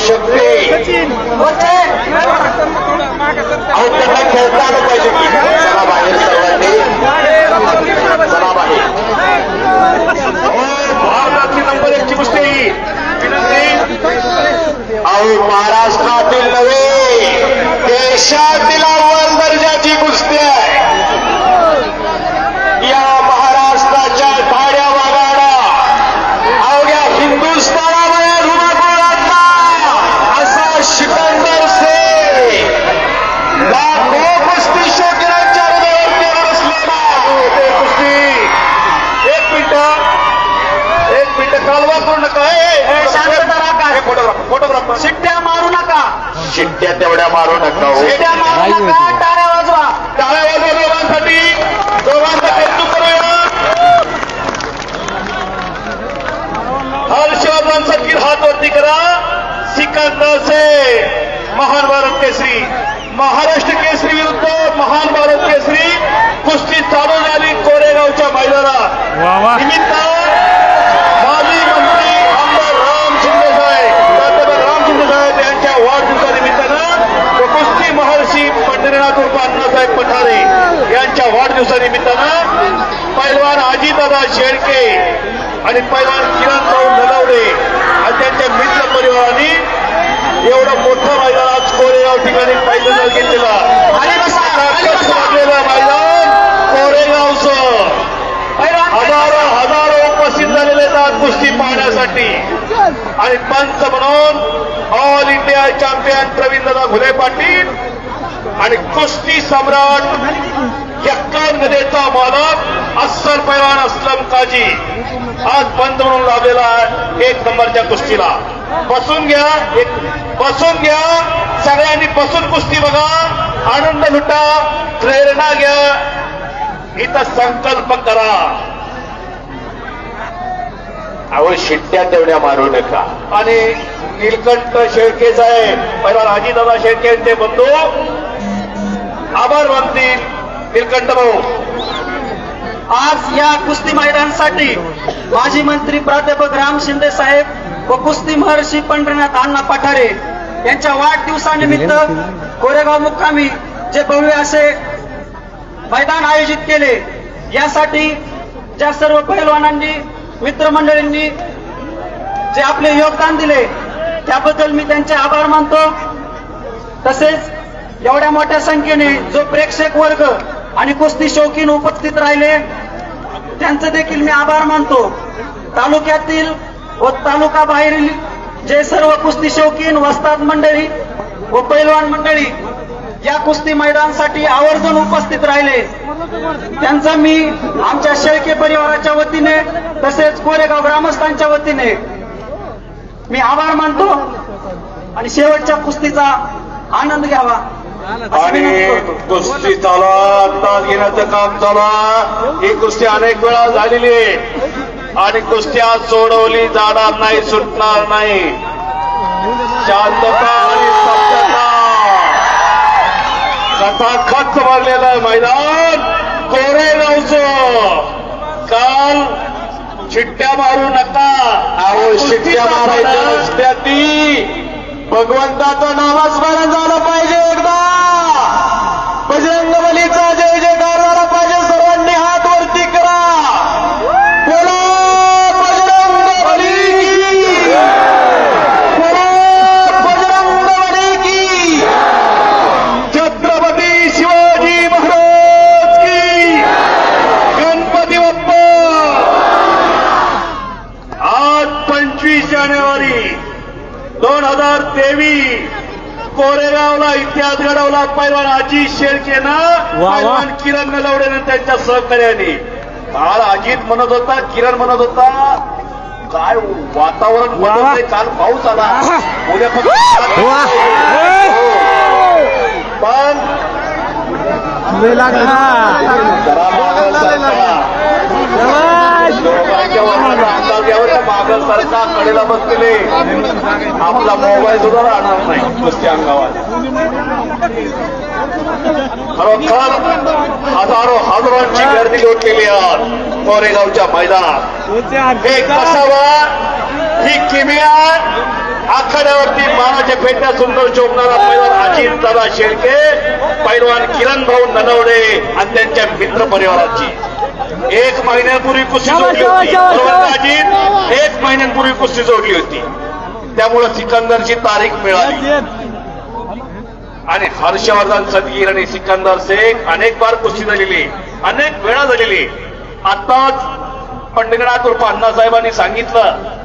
शकते अहो त्यांना खेळता आलं पाहिजे की चला बाहेर सर्वांनी चला बाहेर भारतातली नंबर 1 ची कुस्ती अहो महाराष्ट्रातील नव्हे देशातील अव्वल दर्जाची कुस्ती आहे या महाराष्ट्राच्या धाड्या वागाडा अवघ्या हिंदुस्थानामध्ये धुमाकूळ असा सिकंदर से लाखो कुस्ती शौकीनांच्या हृदयावरती बसलेला ते कुस्ती एक मिनिट कालवा करू नका फोटोग्राफर शिट्ट्या मारू नका शिट्ट्या तेवढ्या मारू नका शिट्ट्या मारू नका टाळ्या वाजवा दोघांसाठी कौतुक करूया हर्षवर्धनसाठी हात वरती करा सिकंदर से महान भारत केसरी महाराष्ट्र केसरी विरुद्ध महान भारत केसरी कुस्ती चालू झाली कोरेगावच्या मैदानात निमित्त माजी मंत्री आमदार राम शिंदे साहेब यांच्या वाढदिवसानिमित्तानं कुस्ती महर्षी पंढरीनाथ उर्फ अण्णासाहेब पठारे यांच्या वाढदिवसानिमित्तानं पैलवान अजितदादा शेळके आणि पैलवान किरणभाऊ नलवडे आणि त्यांच्या मित्र परिवारांनी एवढं मोठं मैदान आज कोरेगाव ठिकाणी पहिल्यांदा घेतलेला मैदान कोरेगावचं हजारो उपस्थित झालेले आहेत कुस्ती पाहण्यासाठी आणि पंच म्हणून ऑल इंडिया चॅम्पियन प्रवीणदादा घुले पाटील आणि कुस्ती सम्राट यक्कन नदेचा मालक अस्सल पैलवान असलम काजी आज पंच म्हणून लाभलेला आहे 1 नंबरच्या कुस्तीला बसून घ्या सगळ्यांनी बसून कुस्ती बघा आनंद लुटा प्रेरणा घ्या इथं संकल्प करा अहो शिट्ट्या तेवढ्या मारू नका आणि नीलकंठ शेळके साहेब पैलवान अजितदादा शेळके यांचे बंधू आभार मानतील नीलकंठ भाऊ आज या कुस्ती मैदानासाठी माजी मंत्री प्राध्यापक राम शिंदे साहेब व कुस्ती महर्षी पंढरीनाथ अण्णा पठारे यांच्या वाढदिवसानिमित्त कोरेगाव मुक्कामी जे भव्य असे मैदान आयोजित केले यासाठी ज्या सर्व पैलवानांनी मित्रमंडळींनी जे आपले योगदान दिले त्याबद्दल मी त्यांचे आभार मानतो तसेच एवढ्या मोठ्या संख्येने जो प्रेक्षक वर्ग आणि कुस्ती शौकीन उपस्थित राहिले त्यांचे देखील मी आभार मानतो तालुक्यातील व तालुका बाहेरील जे सर्व कुस्ती शौकीन वस्ताद मंडळी व पैलवान मंडळी या कुस्ती मैदानासाठी आवर्जून उपस्थित राहिले त्यांचा मी आमच्या शेळके परिवाराच्या वतीने तसेच कोरेगाव ग्रामस्थांच्या वतीने मी आभार मानतो आणि शेवटच्या कुस्तीचा आनंद घ्यावा आणि कुस्ती चाला अंदाज घेण्याचं काम चाला ही कुस्ती अनेक वेळा झालेली आहे आणि कुस्ती आज सोडवली जाणार नाही सुटणार नाही शांतता आणि सत्यता खचाखच भरलेलं मैदान कोरेगावचं काल शिट्ट्या मारू नका अहो शिट्ट्या मारायच्या नसत्या ती भगवंताचं नामस्मरण झालं पाहिजे एकदा बजरंगबलीचा जय जयकार झाला पाहिजे सर्वांनी हात वरती करा बोला बजरंगबली की बोला बजरंगबली की छत्रपती शिवाजी महाराज की गणपती बाप्पा आज 25 जानेवारी 2023 कोरेगावला इतिहास घडवला पैलवान अजित शेळकेनं पैलवान किरण नलवडेनं त्यांच्या सहकार्याने काल अजित म्हणत होता किरण म्हणत होता काय वातावरण बदलते काल पाऊस आला उद्या फक्त पण मागं सरका कडेला बसलेले आपला मोबाईल सुद्धा राहणार नाही कुस्ती अंगावर खरोखर हजारोंची गर्दी लोटलेली आहे कोरेगावच्या मैदानात हे कसावा ही किमिया आखाड्यावरती मानाच्या फेट्या सुंदर शोभणारा पैलवान अजित दादा शेळके, पैलवान किरण भाऊ ननवडे आणि त्यांच्या मित्र परिवाराची 1 महिन्यापूर्वी कुस्ती जोडली होती. बरोबर का अजित? 1 महिन्यांपूर्वी कुस्ती जोडली होती. त्यामुळे सिकंदरची तारीख मिळाली आणि हर्षवर्धन सदगीर आणि सिकंदर शेख अनेक बार कुस्ती झालेली, अनेक वेळा झालेली. आताच पंढरीनाथ उर्फ अण्णासाहेबांनी सांगितलं,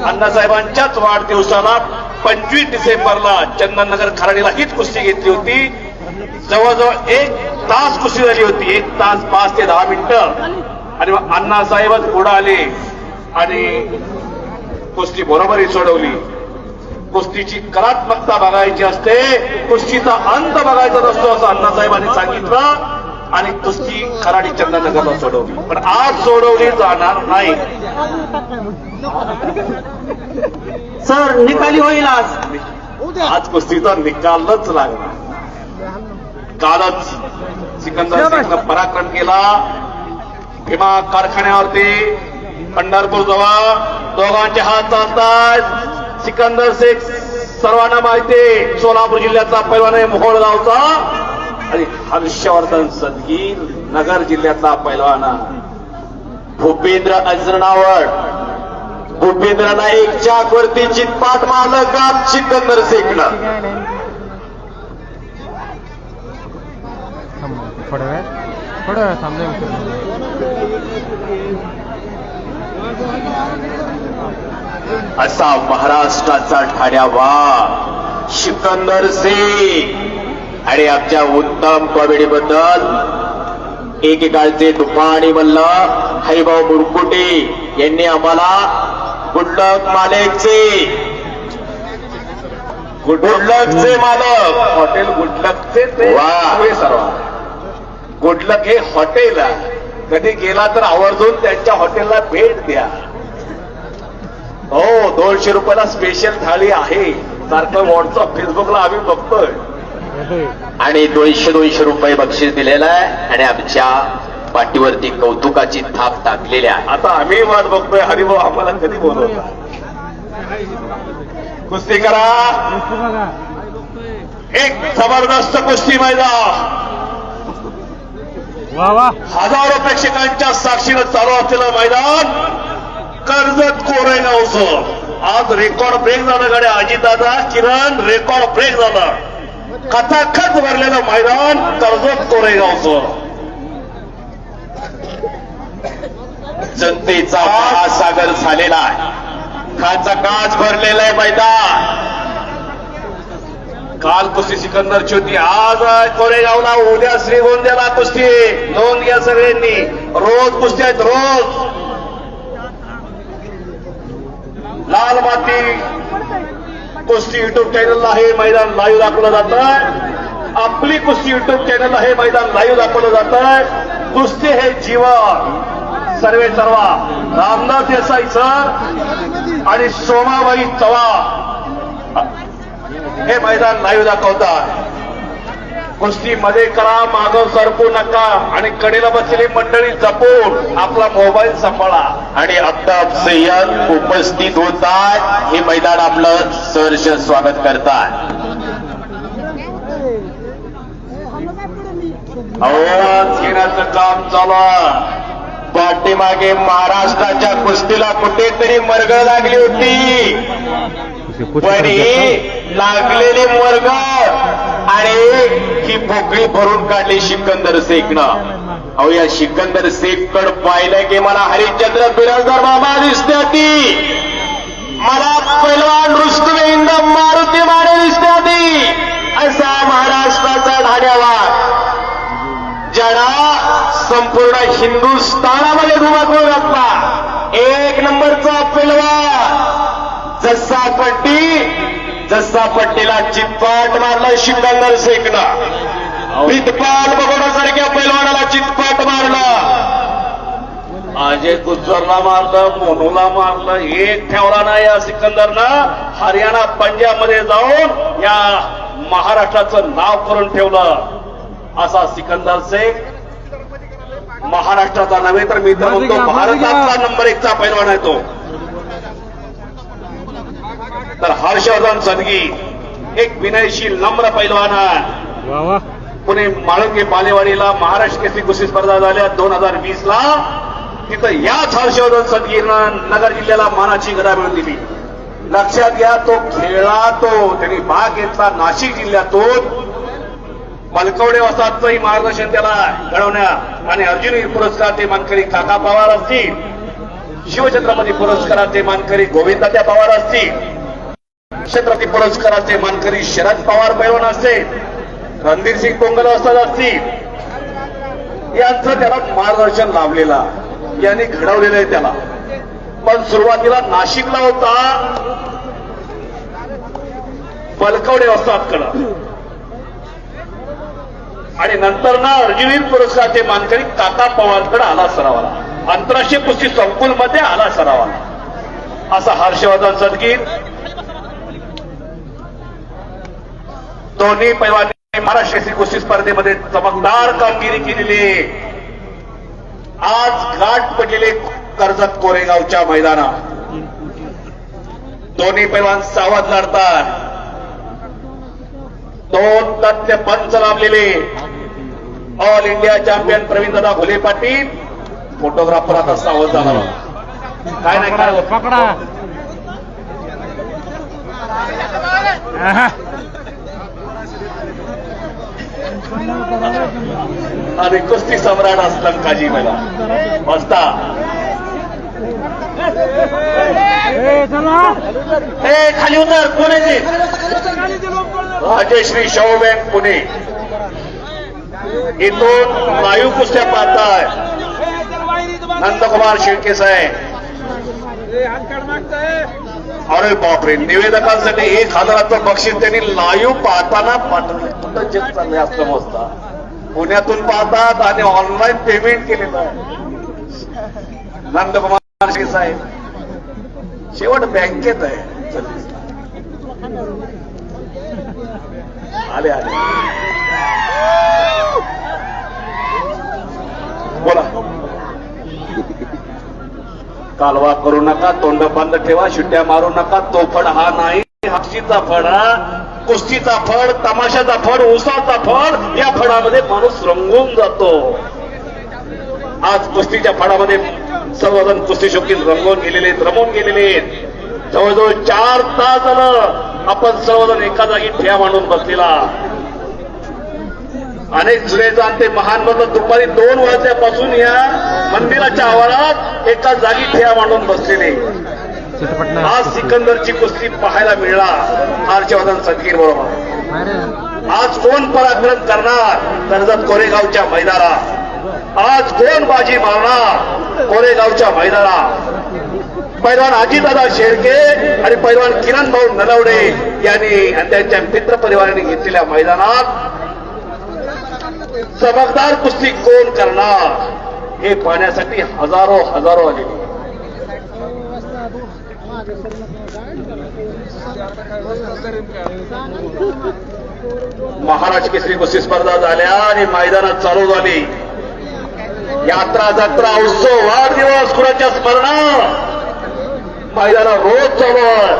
अण्णासाहेबांच्याच वाढदिवसाला 25 डिसेंबरला चंदननगर खराडीला हीच कुस्ती घेतली होती. जवळजवळ 1 तास कुस्ती झाली होती, 1 तास 5 ते 10 मिनिटं. आणि मग अण्णासाहेबच पुढे आले आणि कुस्ती बरोबरी सोडवली. कुस्तीची कलात्मकता बघायची असते, कुस्तीचा अंत बघायचा नसतो असं अण्णासाहेबांनी सांगितलं आणि कुस्ती खराडी चंदननगरला सोडवली. पण आज सोडवली जाणार नाही. सर निकाली होईल आज कुस्तीचा निकालच लागला. कालच सिकंदर शेखनं पराक्रम केला भीमा कारखान्यावरती पंढरपूर जवळ. दोघांचे हात चालतात. सिकंदर शेख सर्वांना माहिती सोलापूर जिल्ह्याचा पैलवान आहे, मोहोळ गावचा. आणि हर्षवर्धन सदगीर नगर जिल्ह्यातला पैलवान भूपेंद्र अजनावड. भूपेंद्रना 1 चाकवरती चितपाट मारलं का सिकंदर शेखनं. थोड्या वेळ थांबले. असा महाराष्ट्राचा ठाण्यावा सिकंदर शेख. आणि आमच्या उत्तम कॉमेडी बद्दल एकेकाळचे तुफानी मल्ल हरिभाऊ मुरकुटे यांनी आम्हाला गुडलक मालक हॉटेल गुडलकचे वा सर्व. गुडलक हे हॉटेल कधी गेला तर आवर्जून त्यांच्या हॉटेलला भेट द्या. हो, 200 रुपयाला स्पेशल थाळी आहे. सारखं व्हॉट्सअप फेसबुकला आम्ही बघतोय. आणि 200 रुपये बक्षीस दिलेलं आहे आणि आमच्या पाठीवरती कौतुकाची थाप टाकलेली आहे. आता आम्ही वाट बघतोय हरिभाऊ आम्हाला कधी बोलवता. कुस्ती करा. एक जबरदस्त कुस्ती मैदान. हजारो प्रेक्षकांच्या साक्षीनं चालू असलेलं मैदान कर्जत कोरेगावचं. आज रेकॉर्ड ब्रेक झालं गाड्या. अजितदादा किरण रेकॉर्ड ब्रेक झाला. खचाखच भरलेलं मैदान कर्जत कोरेगावचं. जनतेचा महासागर झालेला आहे. खचाखच भरलेलं आहे मैदान. काल कुस्ती सिकंदरची होती, आज कोरेगावला, उद्या श्रीगोंद्याला कुस्ती. नोंद घ्या सगळ्यांनी. रोज कुस्ती आहेत रोज. लाल माती कुस्ती युट्यूब चॅनलला हे मैदान लाईव्ह दाखवलं जातं. आपली कुस्ती युट्यूब चॅनलला हे मैदान लाईव्ह दाखवलं जातं. कुस्ती हे जीवन. सर्वे सर्वा रामदास देसाई सर आणि सोमाबाई चव्हाण हे मैदान लाईव्ह दाखवतात. कुस्ती मध्ये करा, मागं सरकू नका आणि कडेला बसलेली मंडळी जपून आपला मोबाईल सांभाळा. आणि अफ्ताब सय्यद उपस्थित होतात. हे मैदान आपलं सहर्ष स्वागत करतात. आवाज घेण्याचं काम चालू आहे. पाठीमागे महाराष्ट्राच्या कुस्तीला कुठेतरी मरगळ लागली होती, पण ही लागलेली मरगळ आणि ही पोकळी भरून काढली सिकंदर शेखनं. अहो, या सिकंदर शेखकडे पाहिलं की मला हरिश्चंद्र बिराजदार बाबा दिसते ती, मला पैलवान रुस्तुम हिंद मारुती माने दिसते ती. असा महाराष्ट्राचा ढाण्यावार ज्याला संपूर्ण हिंदुस्थानामध्ये धुमाकूळ घातला. 1 नंबरचा पैलवान. जसा पट्टीला चितपाट मारला सिकंदर शेखनं. प्रीतपाल बघण्यासारख्या पैलवानाला चितपाट मारला. अजय गुज्जरला मारलं, मोनूला मारलं, एक ठेवला नाही या सिकंदरनं. हरियाणा पंजाबमध्ये जाऊन या महाराष्ट्राचं नाव करून ठेवलं. असा सिकंदर शेख महाराष्ट्राचा नव्हे तर मी तर म्हणतो भारताचा नंबर 1चा पैलवान आहे तो. तर हर्षवर्धन सदगी एक विनयशील नम्र पैलवान आहे. वा वा. पुणे माळुंगे बालेवाडीला महाराष्ट्र केसरी कुस्ती स्पर्धा झाल्या 2020 ला. तिथं याच हर्षवर्धन सदगीनं नगर जिल्ह्याला मानाची गदा मिळवून दिली. लक्षात घ्या, तो खेळला, त्यांनी भाग घेतला नाशिक जिल्ह्यातून. बलकवडे वसाहतचंही मार्गदर्शन त्याला घडवण्यात आणि अर्जुन पुरस्काराचे मानकरी काका पवार असतील, शिवछत्रपती पुरस्काराचे मानकरी गोविंदात्या पवार असतील, छत्रपती पुरस्काराचे मानकरी शरद पवार पैलवान असतील, रणधीर सिंग पोंगल असतील, यांचं त्याला मार्गदर्शन लाभलेला, यांनी घडवलेलं आहे त्याला. पण सुरुवातीला नाशिकला होता बलकवडे वसाहतकडं आणि नंतर ना अर्जुन पुरस्काराचे मानकरी काका पवारकडे आला सरावाला. आंतरराष्ट्रीय कुस्ती संकुलमध्ये आला सरावाला. असा हर्षवर्धन सदगी. दोन्ही पैलवानांनी महाराष्ट्र केसरी कुस्ती स्पर्धेमध्ये चमकदार कामगिरी केलेली. आज गाठ पडलेले कर्जत कोरेगावच्या मैदानात दोन्ही पैलवान सावध लढतात. 2 तज्ञ पंच लाभलेले ऑल इंडिया चॅम्पियन प्रवीणदादा घोले पाटील. फोटोग्राफर आता सावध झाला. काय नाही काय पकडा. आहा. आणि कुस्ती सम्राट असलम काजी मला बसता. खाली उतर. पुण्याचे राजश्री शाहू बँक पुणे इथून लाईव्ह कुस्त्या पाहताय नंदकुमार शेळके साहेब. अरे बापरे, निवेदकांसाठी 1000चं बक्षीस त्यांनी लाईव्ह पाहताना पाठवले. कुठं जग चाललंय असं समजता. पुण्यातून पाहतात आणि ऑनलाईन पेमेंट केलेलं आहे. नंदकुमार शेळके साहेब शेवट बँकेत आहे. आले आले बोला. कालवा करू नका, तोंड बंद ठेवा, शिट्ट्या मारू नका. तो फड हा नाही, हक्षीचा फड हा. कुस्तीचा फड, तमाशाचा फड, उसाचा फड, या फडामध्ये माणूस रंगून जातो. आज कुस्तीच्या फडामध्ये सर्वजण कुस्ती शौकीन रंगून गेलेले, रमून गेलेले. जवळजवळ 4 तास झालं आपण सर्वजण एका जागी ठिया मांडून बसलेला. अनेक जुने जाणते महान बदल दुपारी 2 वाजल्यापासून या मंदिराच्या आवारात एका जागी ठिया मांडून बसलेले. आज सिकंदरची कुस्ती पाहायला मिळणार हर्षवर्धन सदगीर बरोबर. आज कोण पराक्रम करणार कर्जत कोरेगावच्या मैदानात. आज कोण बाजी मारणार कोरेगावच्या मैदानात. पैलवान अजितदादा शेळके आणि पैलवान किरण भाऊ नलवडे यांनी आणि त्यांच्या मित्र परिवाराने घेतलेल्या मैदानात चमकदार कुस्ती कोण करणार हे पाहण्यासाठी हजारो आले. महाराष्ट्र केसरी कुस्ती स्पर्धा झाल्या आणि मैदानात चालू झाली. यात्रा जत्रा उत्सव वाढदिवस कुणाच्या स्मरणा मैदानात रोज चालू आहे.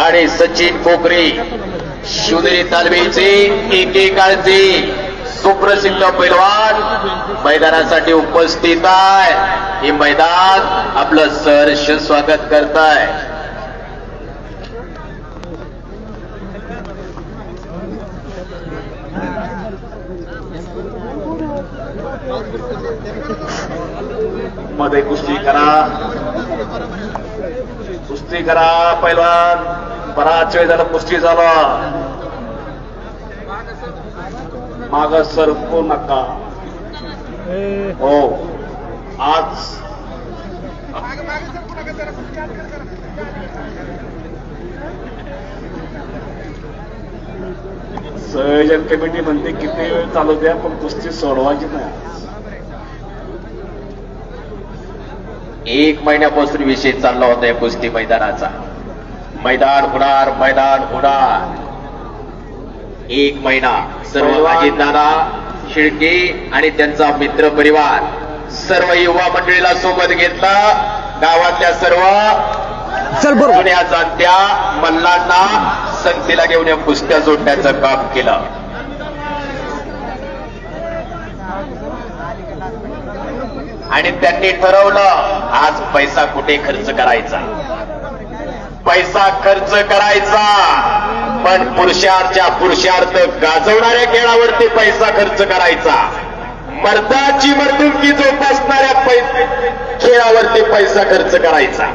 आणि सचिन कोकरे शिवनेरी तालमीचे एकेकाळचे सुप्रसिद्ध पैलवान मैदानासाठी उपस्थित आहे. हे मैदान आपलं सहर्ष स्वागत करत आहे. मध्ये कुस्ती करा पैलवान. बराच वेळ झाला कुस्ती झाला. माग सरकू नका. हो आज संयोजन कमिटी म्हणते किती वेळ चालू द्या पण कुस्ती सोडवायची नाही. 1 महिन्यापासून विषय चालला होता या कुस्ती मैदानाचा. मैदान होणार 1 महिना. सर्व अजितदादा शेळके आणि त्यांचा मित्र परिवार सर्व युवा मंडळीला सोबत घेतला. गावातल्या सर्व जुन्या जाणत्या मल्लांना संगतीला घेऊन या कुस्त्या जोडण्याचं काम केलं. आणि त्यांनी ठरवलं आज पैसा कुठे खर्च करायचा. पैसा खर्च करायचा पण पुरुषार्थ गाजवणाऱ्या खेळावरती पैसा खर्च करायचा. मर्दाची मर्दुकी जोपासणाऱ्या खेळावरती पैसा खर्च करायचा.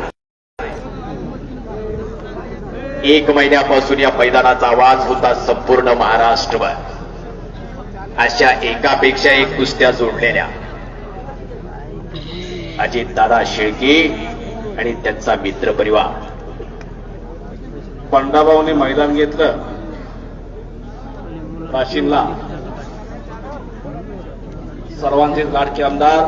1 महिन्यापासून या मैदानाचा आवाज होता संपूर्ण महाराष्ट्रभर. अशा एकापेक्षा एक कुस्त्या जोडलेल्या अजितदादा शेळके आणि त्यांचा मित्र परिवार. बंडाभाऊने मैदान घेतलं वाशिमला. सर्वांचे लाडके आमदार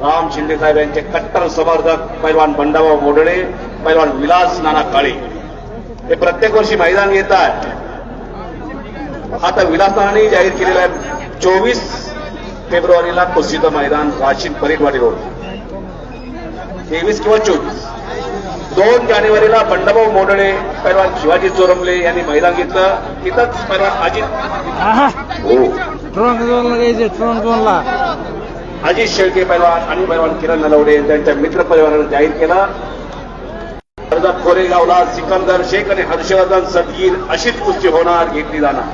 राम शिंदे साहेब यांचे कट्टर समर्थक पैलवान बंडाभाऊ मोडणे, पैलवान विलास नाना काळे हे प्रत्येक वर्षी मैदान घेत आहे. आता विलास नानांनी जाहीर केलेलं आहे 24 फेब्रुवारीला कुस्तीचं मैदान वाशिम परेडवाडी रोड. 23 किंवा 24 2 जानेवारीला बंडाभाऊ मोडणे पैलवान शिवाजी चोरमले यांनी मैदान घेतलं. तिथंच पैलवान अजित शेळके पैलवान आणि पैलवान किरण नलवडे त्यांच्या मित्र परिवारानं जाहीर केलं. कर्जत कोरेगावला सिकंदर शेख आणि हर्षवर्धन सदगीर अशीच कुस्ती होणार, घेतली जाणार.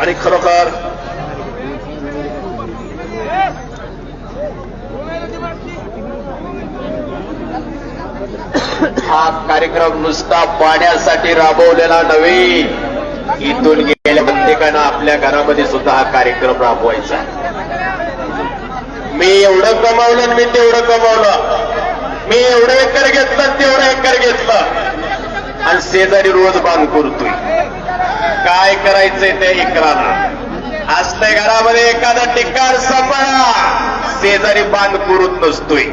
आणि खरोखर हा कार्यक्रम नुसता पाहण्यासाठी राबवलेला नव्हे. इथून गेल्या प्रत्येकानं आपल्या घरामध्ये सुद्धा हा कार्यक्रम राबवायचा. मी एवढं कमावलं मी तेवढं कमावलं, मी एवढं एकर घेतलं तेवढं एकर घेतलं आणि शेजारी रोज बांध करतोय. काय करायचंय त्या एकराला? असल्या घरामध्ये एखादा टिकार सांभाळा, शेजारी बांध करूच नसतोय.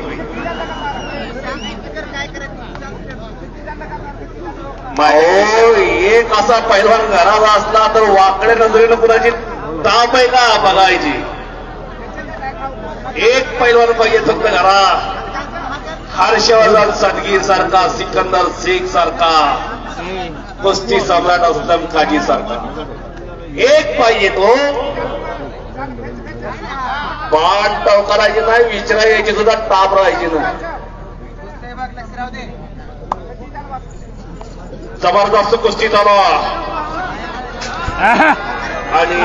एक असा पैलवान घराला असला तर वाकड्या नजरेनं कुणाची ताप आहे का बघायची. एक पैलवान पाहिजे फक्त घरात. हर्षवर्धन सदगीर सारखा, सिकंदर शेख सारखा, कुस्ती सम्राट असलम काजी सारखा एक पाहिजे. तो पाठ टाव करायची नाही, विचारा यायची सुद्धा ताप राहायची नाही. जबरदस्त कुस्ती चालू आणि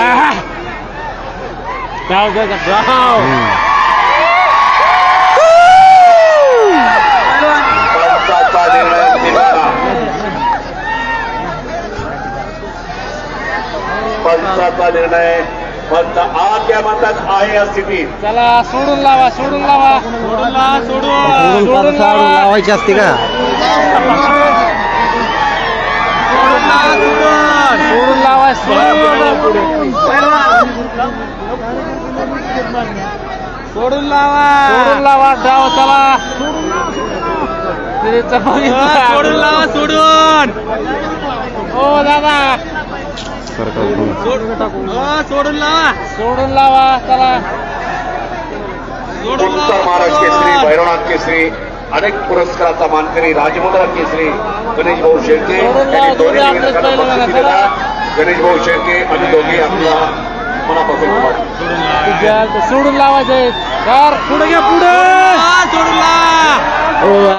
पंचाचा निर्णय दिला. पंचाचा निर्णय. पंच आज या मतात आहे या स्थितीत. चला सोडून लावा, सोडून लावा, सोडून लावा, सोडून लावायची असते का? सोडून लावा, सोडून लावा डाव. चला सोडून लावा, सोडून. हो दादा सोडून लावा, सोडून लावा. चला उत्तर महाराष्ट्र केसरी, भैरवनाथ केसरी, अनेक पुरस्काराचा मानकरी, राजमुद्रा केसरी गणेश भाऊ शेळके यांनी दोन्ही निवेदकांना बक्षीस दिलेला. गणेश भाऊ शेळके आणि दोघे आपला मनापासून सोडून लावायचे. सर पुढे घ्या, पुढे सोडून लावा.